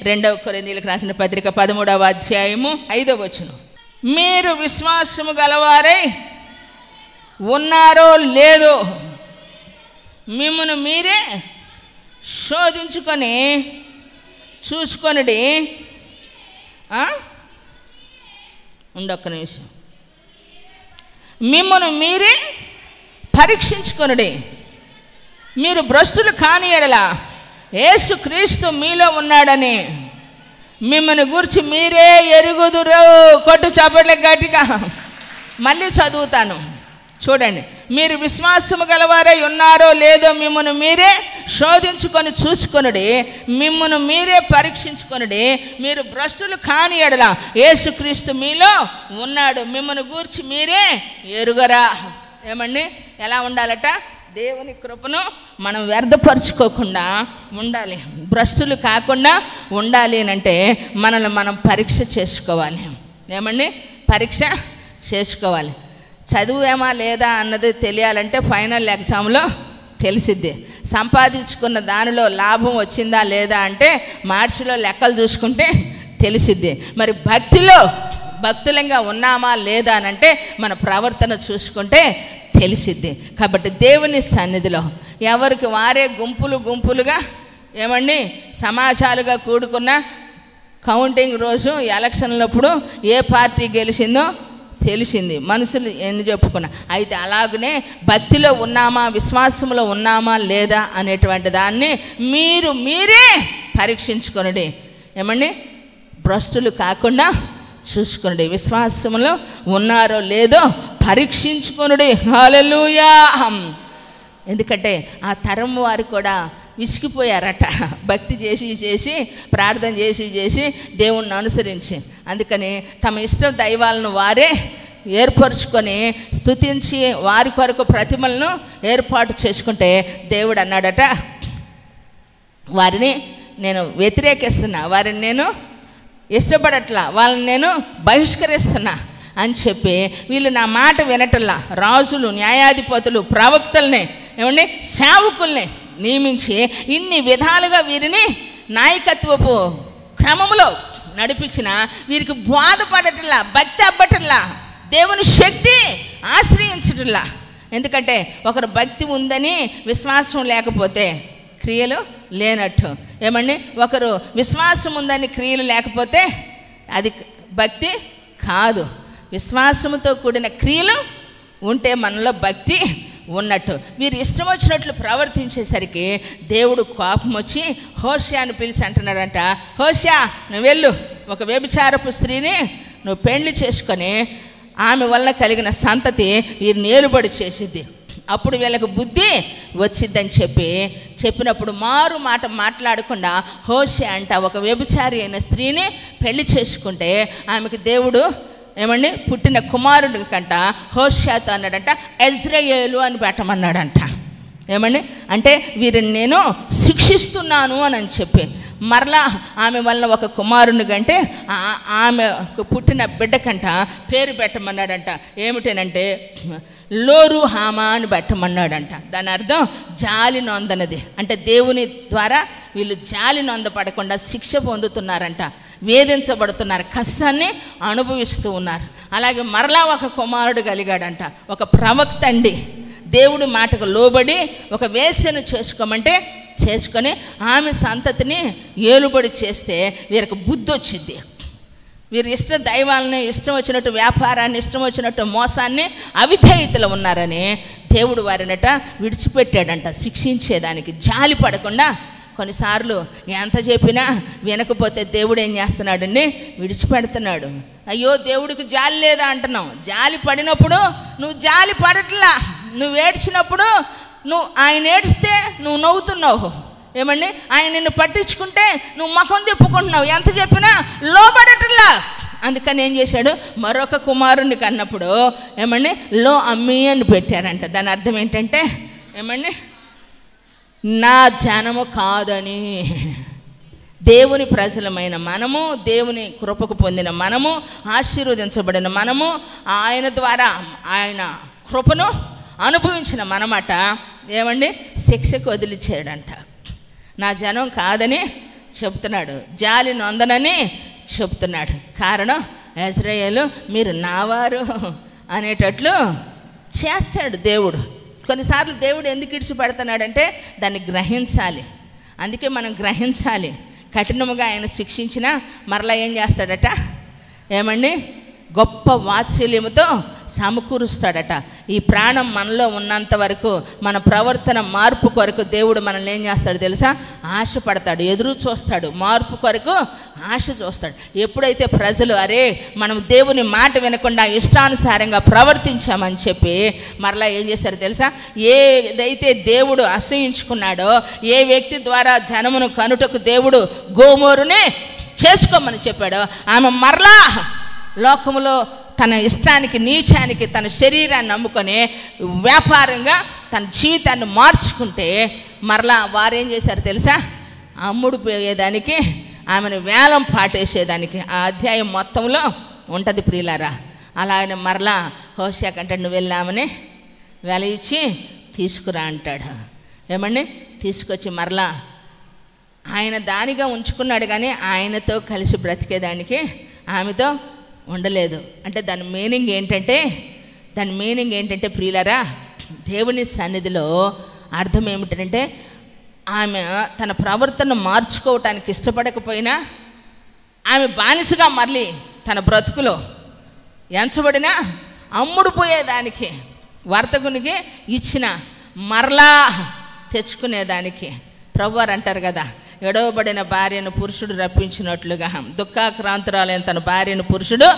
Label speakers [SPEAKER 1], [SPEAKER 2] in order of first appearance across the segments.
[SPEAKER 1] రెండవ కొరింథీయులకు రాసిన పత్రిక 13వ అధ్యాయము 5వ వచనం. మీరు విశ్వాసము గలవారై ఉన్నారో లేదో మిమ్మును మీరే శోధించుకొని చూసుకొనుడి. ఉండొక్క నిమిషం. మిమ్మును మీరే పరీక్షించుకొనుడి. మీరు భ్రష్టులు కాని యెడల యేసుక్రీస్తు మీలో ఉన్నాడని మిమ్మల్ని గురించి మీరే ఎరుగుదురు. కొట్టు చప్పట్ల గట్టిగా. మళ్ళీ చదువుతాను చూడండి. మీరు విశ్వాసము గలవారై ఉన్నారో లేదో మిమ్మల్ని మీరే శోధించుకొని చూసుకొనుడి. మిమ్మల్ని మీరే పరీక్షించుకొనుడి. మీరు భ్రష్టులు కాని యెడల యేసుక్రీస్తు మీలో ఉన్నాడు. మిమ్మల్ని గూర్చి మీరే ఎరుగరా. ఏమండి, ఎలా ఉండాలట? దేవుని కృపను మనం వ్యర్థపరుచుకోకుండా ఉండాలి, భ్రష్టులు కాకుండా ఉండాలి అంటే మనల్ని మనం పరీక్ష చేసుకోవాలి. ఏమండి, పరీక్ష చేసుకోవాలి. చదువేమా లేదా అన్నది తెలియాలంటే ఫైనల్ ఎగ్జామ్లో తెలిసిద్ది. సంపాదించుకున్న దానిలో లాభం వచ్చిందా లేదా అంటే మార్చిలో లెక్కలు చూసుకుంటే తెలిసిద్ది. మరి భక్తులంగా ఉన్నామా లేదా అని అంటే మన ప్రవర్తన చూసుకుంటే తెలిసిద్ది. కాబట్టి దేవుని సన్నిధిలో ఎవరికి వారే గుంపులుగా ఏమండి సమాజాలుగా కూడుకున్న కౌంటింగ్ రోజు ఎలక్షన్లప్పుడు ఏ పార్టీ గెలిచిందో తెలిసింది, మనుషులు ఎన్ని చెప్పుకున్నా. అయితే అలాగనే భక్తిలో ఉన్నామా, విశ్వాసంలో ఉన్నామా లేదా అనేటువంటి దాన్ని మీరే పరీక్షించుకొనుడి. ఏమండి, భ్రష్టులు కాకుండా చూసుకొనుడి. విశ్వాసంలో ఉన్నారో లేదో పరీక్షించుకొనుడి. హల్లెలూయా. ఎందుకంటే ఆ తరం వారు కూడా విసిగిపోయారట, భక్తి చేసి ప్రార్థన చేసి దేవుణ్ణి అనుసరించి. అందుకని తమ ఇష్ట దైవాలను వారే ఏర్పరచుకొని స్తుతించి వారి కొరకు ప్రతిమలను ఏర్పాటు చేసుకుంటే దేవుడు అన్నాడట, వారిని నేను వ్యతిరేకిస్తున్నా, వారిని నేను ఇష్టపడట్లా, వాళ్ళని నేను బహిష్కరిస్తున్నా అని చెప్పి వీళ్ళు నా మాట వినటల్లా రాజులు, న్యాయాధిపతులు, ప్రవక్తల్ని, ఏమండి సేవకుల్ని నియమించి ఇన్ని విధాలుగా వీరిని నాయకత్వపు క్రమంలో నడిపించిన వీరికి బోధపడటల్లా, భక్తి అబ్బటల్లా, దేవుని శక్తి ఆశ్రయించటల్లా. ఎందుకంటే ఒకరు భక్తి ఉందని విశ్వాసం లేకపోతే క్రియలు లేనట్టు. ఏమండి, ఒకరు విశ్వాసం ఉందని క్రియలు లేకపోతే అది భక్తి కాదు. విశ్వాసంతో కూడిన క్రియలు ఉంటే మనలో భక్తి ఉన్నట్టు. వీరు ఇష్టం వచ్చినట్లు ప్రవర్తించేసరికి దేవుడు కోపం వచ్చి హోషేయను పిలిచి అంటున్నాడంట, హోషేయ నువ్వు వెళ్ళు, ఒక వ్యభిచారపు స్త్రీని నువ్వు పెళ్లి చేసుకొని ఆమె వల్ల కలిగిన సంతతి వీరిని ఏలుబడి చేసిద్ది, అప్పుడు వీళ్ళకి బుద్ధి వచ్చిద్దని చెప్పినప్పుడు మారు మాట మాట్లాడకుండా హోషేయ అంట ఒక వ్యభిచారి అయిన స్త్రీని పెళ్లి చేసుకుంటే ఆమెకు దేవుడు ఏమండి పుట్టిన కుమారుడి కంట హోషేయతో అన్నాడంట ఎజ్రాయేలు అని పెట్టమన్నాడంట. ఏమండి అంటే వీరిని నేను శిక్షిస్తున్నాను అని చెప్పి మరలా ఆమె వలన ఒక కుమారుని కంటే ఆమెకు పుట్టిన బిడ్డ కంట పేరు పెట్టమన్నాడంట. ఏమిటనంటే లోరుహామా అని పెట్టమన్నాడంట. దాని అర్థం జాలి నొందనది. అంటే దేవుని ద్వారా వీళ్ళు జాలి నొందపడకుండా శిక్ష పొందుతున్నారంట, వేధించబడుతున్నారు, కష్టాన్ని అనుభవిస్తూ ఉన్నారు. అలాగే మరలా ఒక కుమారుడు కలిగాడంట, ఒక ప్రవక్త అండి. దేవుడి మాటకు లోబడి ఒక వేశ్యను చేసుకోమంటే చేసుకొని ఆమె సంతతిని ఏలుబడి చేస్తే వీరికి బుద్ధి వచ్చింది. వీరు ఇష్ట దైవాలని ఇష్టం వచ్చినట్టు వ్యాపారాన్ని, ఇష్టం వచ్చినట్టు మోసాన్ని, అవిధేయతలో ఉన్నారని దేవుడు వారినట విడిచిపెట్టాడంట శిక్షించేదానికి. జాలి పడకుండా కొన్నిసార్లు ఎంత చెప్పినా వినకపోతే దేవుడు ఏం చేస్తున్నాడండి, విడిచిపెడుతున్నాడు. అయ్యో దేవుడికి జాలి లేదా అంటున్నావు. జాలి పడినప్పుడు నువ్వు జాలి పడట్లా, నువ్వు ఏడ్చినప్పుడు నువ్వు ఆయన ఏడిస్తే నువ్వు నవ్వుతున్నావు. ఏమండి ఆయన నిన్ను పట్టించుకుంటే నువ్వు ముఖం తిప్పుకుంటున్నావు, ఎంత చెప్పినా లోబడట్లా. అందుకని ఏం చేశాడు, మరొక కుమారుని కన్నప్పుడు ఏమండి లో అమ్మి అని పెట్టారంట. దాని అర్థం ఏంటంటే ఏమండి నా జనము కాదని. దేవుని ప్రజలమైన మనము, దేవుని కృపకు పొందిన మనము, ఆశీర్వదించబడిన మనము, ఆయన ద్వారా ఆయన కృపను అనుభవించిన మనమాట ఏమండి శిక్షకు వదిలిచ్చాడంట. నా జనం కాదని చెప్తున్నాడు, జాలి నొందనని చెప్తున్నాడు. కారణం ఇశ్రాయేలు మీరు నావారు అనేటట్లు చేస్తాడు దేవుడు. కొన్నిసార్లు దేవుడు ఎందుకు ఇడిచిపెడుతున్నాడంటే దాన్ని గ్రహించాలి. అందుకే మనం గ్రహించాలి. కఠినముగా ఆయన శిక్షించినా మరలా ఏం చేస్తాడట, ఏమండి, గొప్ప వాత్సల్యముతో సమకూరుస్తాడట. ఈ ప్రాణం మనలో ఉన్నంత వరకు మన ప్రవర్తన మార్పు కొరకు దేవుడు మనల్ని ఏం చేస్తాడు తెలుసా, ఆశపడతాడు, ఎదురు చూస్తాడు, మార్పు కొరకు ఆశ చూస్తాడు. ఎప్పుడైతే ప్రజలు అరే మనం దేవుని మాట వినకుండా ఇష్టానుసారంగా ప్రవర్తించామని చెప్పి మరలా ఏం చేశారు తెలుసా, ఏదైతే దేవుడు అసహించుకున్నాడో, ఏ వ్యక్తి ద్వారా జనమును కనుటకు దేవుడు గోమోరుని చేసుకోమని చెప్పాడో, ఆమె మరలా లోకములో తన ఇష్టానికి నీచానికి తన శరీరాన్ని నమ్ముకొని వ్యాపారంగా తన జీవితాన్ని మార్చుకుంటే మరలా వారేం చేశారు తెలుసా, అమ్ముడు పోయేదానికి, ఆమెను వేలం పాటేసేదానికి ఆ అధ్యాయం మొత్తంలో ఉంటుంది ప్రియులారా. అలా ఆయన మరలా హోషేయ కంటే నువ్వు వెళ్ళామని వెల ఇచ్చి తీసుకురా అంటాడు. ఏమండి, తీసుకొచ్చి మరలా ఆయన దానిగా ఉంచుకున్నాడు, కానీ ఆయనతో కలిసి బ్రతికేదానికి ఆమెతో ఉండలేదు. అంటే దాని మీనింగ్ ఏంటంటే ప్రియులారా, దేవుని సన్నిధిలో అర్థం ఏమిటంటే ఆమె తన ప్రవర్తన మార్చుకోవటానికి ఇష్టపడకపోయినా ఆమె బానిసగా మళ్ళీ తన బ్రతుకులో ఎంచబడిన అమ్ముడు పోయేదానికి వర్తకునికి ఇచ్చిన మరలా తెచ్చుకునేదానికి ప్రభువారు అంటారు కదా, ఎడవబడిన భార్యను పురుషుడు రప్పించినట్లుగా, దుఃఖాక్రాంతురాలైన తన భార్యను పురుషుడు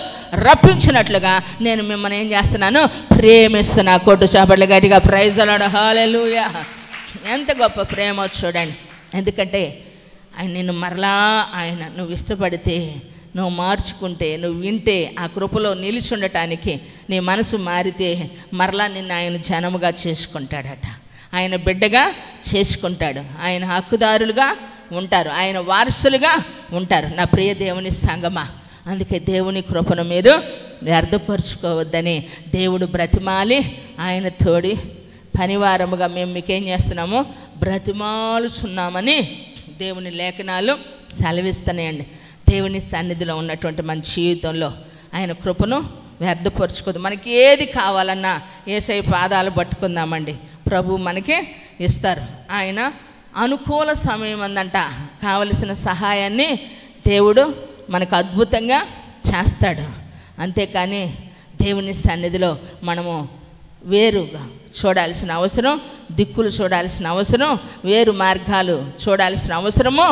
[SPEAKER 1] రప్పించినట్లుగా నేను మిమ్మల్ని ఏం చేస్తున్నాను, ప్రేమిస్తున్నా. కొట్టు చాపట్లు గట్టిగా ప్రైజ్ అలాడు, హల్లెలూయా. ఎంత గొప్ప ప్రేమ చూడండి. ఎందుకంటే ఆయన నిన్ను మరలా ఆయన నువ్వు ఇష్టపడితే, నువ్వు మార్చుకుంటే, నువ్వు వింటే, ఆ కృపలో నిలిచి ఉండటానికి నీ మనసు మారితే మరలా నిన్ను ఆయన జనముగా చేసుకుంటాడట, ఆయన బిడ్డగా చేసుకుంటాడు, ఆయన హక్కుదారులుగా ఉంటారు, ఆయన వారసులుగా ఉంటారు. నా ప్రియ దేవుని సంగమా, అందుకే దేవుని కృపను మీరు వ్యర్థపరుచుకోవద్దని దేవుడు బ్రతిమాలి ఆయన తోడి పనివారముగా మేము మీకేం చేస్తున్నాము, బ్రతిమాలుచున్నామని దేవుని లేఖనాలు సెలవిస్తున్నాయండి. దేవుని సన్నిధిలో ఉన్నటువంటి మన జీవితంలో ఆయన కృపను వ్యర్థపరుచుకోదు. మనకి ఏది కావాలన్నా యేసయ్య పాదాలు పట్టుకుందామండి, ప్రభు మనకి ఇస్తారు. ఆయన అనుకూల సమయం అందంట కావలసిన సహాయాన్ని దేవుడు మనకు అద్భుతంగా చేస్తాడు. అంతేకాని దేవుని సన్నిధిలో మనము వేరుగా చూడాల్సిన అవసరం, దిక్కులు చూడాల్సిన అవసరం, వేరు మార్గాలు చూడాల్సిన అవసరము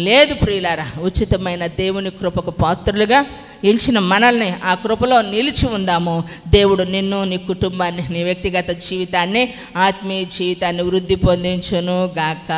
[SPEAKER 1] లేదు ప్రియులారా. ఉచితమైన దేవుని కృపకు పాత్రులుగా ఎంచిన మనల్ని ఆ కృపలో నిలిచి ఉందాము. దేవుడు నిన్ను, నీ కుటుంబాన్ని, నీ వ్యక్తిగత జీవితాన్ని, ఆత్మీయ జీవితాన్ని వృద్ధి పొందించును గాక.